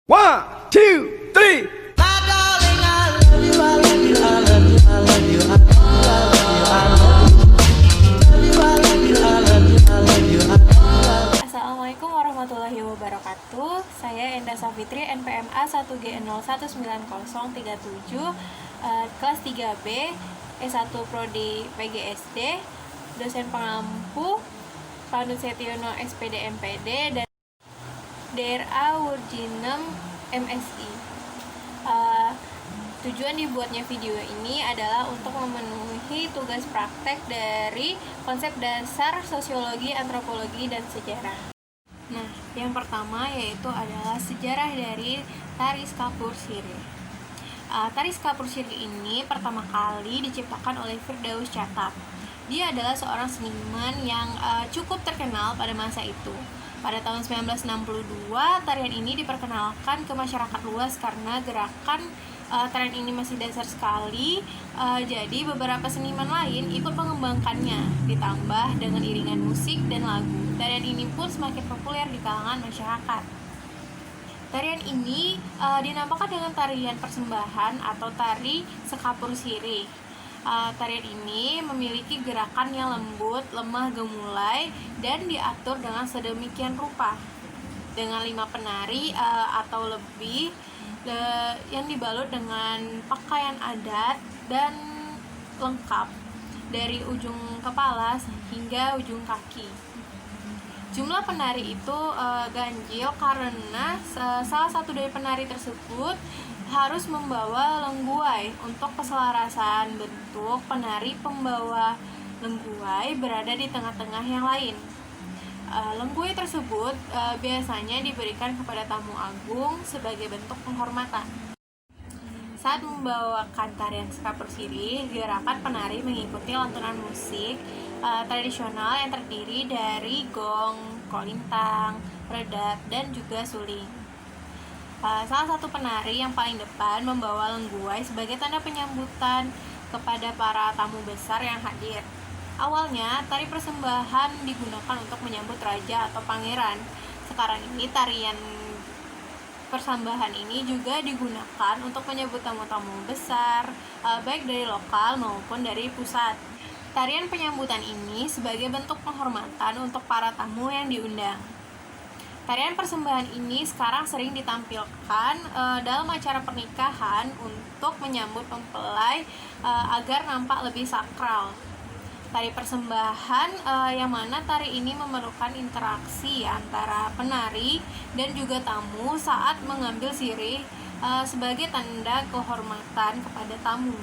One, two, three. Assalamualaikum warahmatullahi wabarakatuh. Saya Enda Safitri, NPMA 1G019037, kelas 3B, S1 Prodi PGSD, dosen pengampu Panut Setiono SPD MPD, dan DRA Wurjinem MSI. Tujuan dibuatnya video ini adalah untuk memenuhi tugas praktek dari konsep dasar sosiologi, antropologi, dan sejarah. Nah, yang pertama yaitu adalah sejarah dari tari Skapur Sirih. Tari Skapur Sirih ini pertama kali diciptakan oleh Firdaus Chattab. Dia adalah seorang seniman yang cukup terkenal pada masa itu. Pada tahun 1962, tarian ini diperkenalkan ke masyarakat luas karena gerakan tarian ini masih dasar sekali, jadi beberapa seniman lain ikut mengembangkannya, ditambah dengan iringan musik dan lagu. Tarian ini pun semakin populer di kalangan masyarakat. Tarian ini dinamakan dengan tarian persembahan atau tari Skapur Sirih. Tarian ini memiliki gerakan yang lembut, lemah, gemulai, dan diatur dengan sedemikian rupa dengan 5 penari atau lebih yang dibalut dengan pakaian adat dan lengkap dari ujung kepala hingga ujung kaki. Jumlah penari itu ganjil karena salah satu dari penari tersebut harus membawa lengguai. Untuk keselarasan bentuk, penari pembawa lengguai berada di tengah-tengah yang lain. Lengguai tersebut biasanya diberikan kepada tamu agung sebagai bentuk penghormatan. Saat membawakan tarian Skapur Sirih, gerakan penari mengikuti lantunan musik tradisional yang terdiri dari gong, kolintang, redap, dan juga suling. Salah satu penari yang paling depan membawa lengguai sebagai tanda penyambutan kepada para tamu besar yang hadir. Awalnya, tari persembahan digunakan untuk menyambut raja atau pangeran. Sekarang ini, tarian persembahan ini juga digunakan untuk menyambut tamu-tamu besar, baik dari lokal maupun dari pusat. Tarian penyambutan ini sebagai bentuk penghormatan untuk para tamu yang diundang. Tarian persembahan ini sekarang sering ditampilkan dalam acara pernikahan untuk menyambut mempelai agar nampak lebih sakral. Tari persembahan yang mana tari ini memerlukan interaksi antara penari dan juga tamu saat mengambil sirih sebagai tanda kehormatan kepada tamu.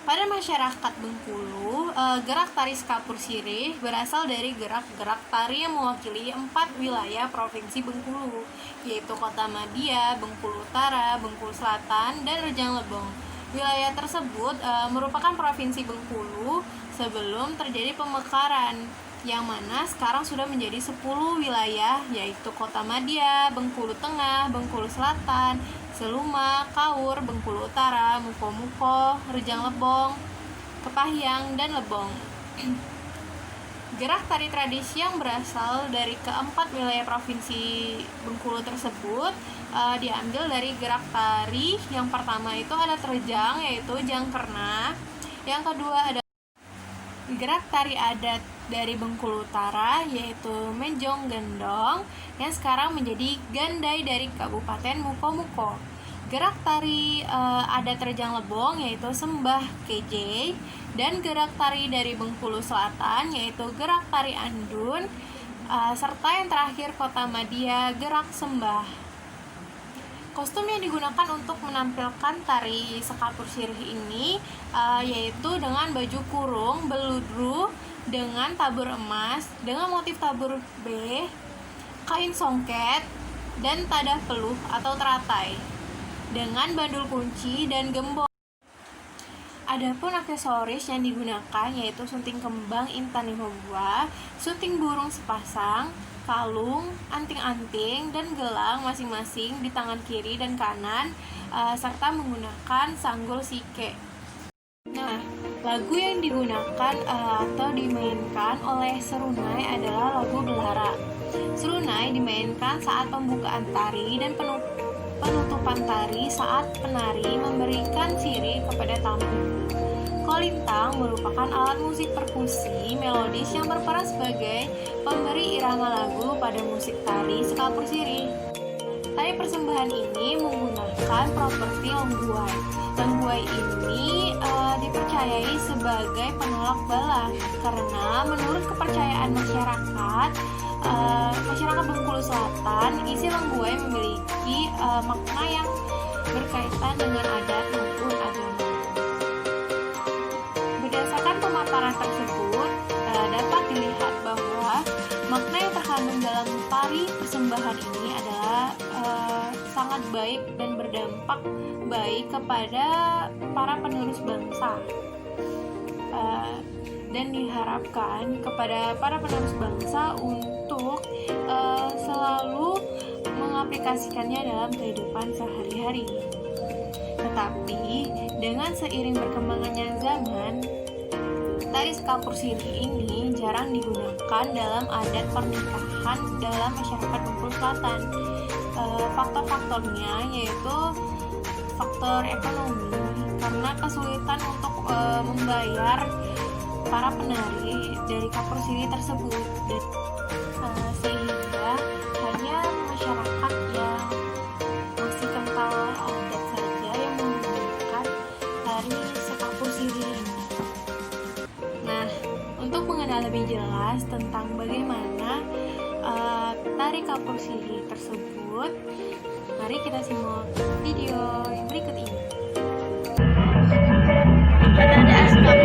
Pada masyarakat Bengkulu, gerak tari Skapur Sirih berasal dari gerak-gerak tari yang mewakili 4 wilayah Provinsi Bengkulu, yaitu Kota Madia, Bengkulu Utara, Bengkulu Selatan, dan Rejang Lebong. Wilayah tersebut merupakan Provinsi Bengkulu sebelum terjadi pemekaran, yang mana sekarang sudah menjadi 10 wilayah, yaitu Kota Madia, Bengkulu Tengah, Bengkulu Selatan, Seluma, Kaur, Bengkulu Utara, Muko-Muko, Rejang Lebong, Kepahyang, dan Lebong. Gerak tari tradisi yang berasal dari keempat wilayah Provinsi Bengkulu tersebut diambil dari gerak tari. Yang pertama itu ada terjang, yaitu jangkerna. Yang kedua ada gerak tari adat dari Bengkulu Utara, yaitu menjong gendong, yang sekarang menjadi gandai dari Kabupaten Muko-Muko. Gerak tari adat Rejang Lebong, yaitu sembah kejei, dan gerak tari dari Bengkulu Selatan, yaitu gerak tari andun, serta yang terakhir Kota Madia, gerak sembah. Kostum yang digunakan untuk menampilkan tari Skapur Sirih ini yaitu dengan baju kurung beludru dengan tabur emas dengan motif tabur B, kain songket, dan tadah peluh atau teratai dengan bandul kunci dan gembok. Adapun aksesoris yang digunakan yaitu sunting kembang intan 5 buah, sunting burung sepasang, kalung, anting-anting, dan gelang masing-masing di tangan kiri dan kanan, serta menggunakan sanggul sike. Nah, lagu yang digunakan atau dimainkan oleh serunai adalah lagu Belara. Serunai dimainkan saat pembukaan tari dan persiapan tari saat penari memberikan siri kepada tamu. Kolintang merupakan alat musik perkusi melodis yang berperan sebagai pemberi irama lagu pada musik tari sekapur siri. Tari persembahan ini menggunakan properti lengguai. Lengguai ini dipercayai sebagai penolak bala karena menurut kepercayaan masyarakat Bengkulu Selatan, isi lengguai memiliki makna yang berkaitan dengan adat maupun agama. Berdasarkan pemaparan tersebut, dapat dilihat bahwa makna yang terkandung dalam tari persembahan ini adalah sangat baik dan berdampak baik kepada para penerus bangsa, dan diharapkan kepada para penerus bangsa untuk selalu mengaplikasikannya dalam kehidupan sehari-hari. Tetapi dengan seiring berkembangannya zaman, tari sekapur siri ini jarang digunakan dalam adat pernikahan dalam masyarakat Bengkulu Selatan. Faktor-faktornya yaitu faktor ekonomi, karena kesulitan untuk membayar para penari dari kapur siri tersebut, sehingga hanya masyarakat yang masih kental adat saja yang menggunakan tari sekapur siri ini. Nah, untuk mengenal lebih jelas tentang bagaimana tari kapur siri tersebut, mari kita simak video yang berikut ini. Ada askap.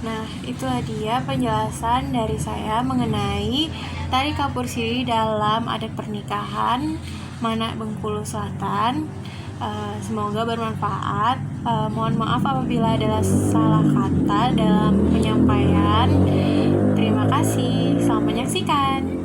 Nah, itulah dia penjelasan dari saya mengenai tari kapur siri dalam adat pernikahan Manak Bengkulu Selatan. Semoga bermanfaat. Mohon maaf apabila ada salah kata dalam penyampaian. Terima kasih. Selamat menyaksikan.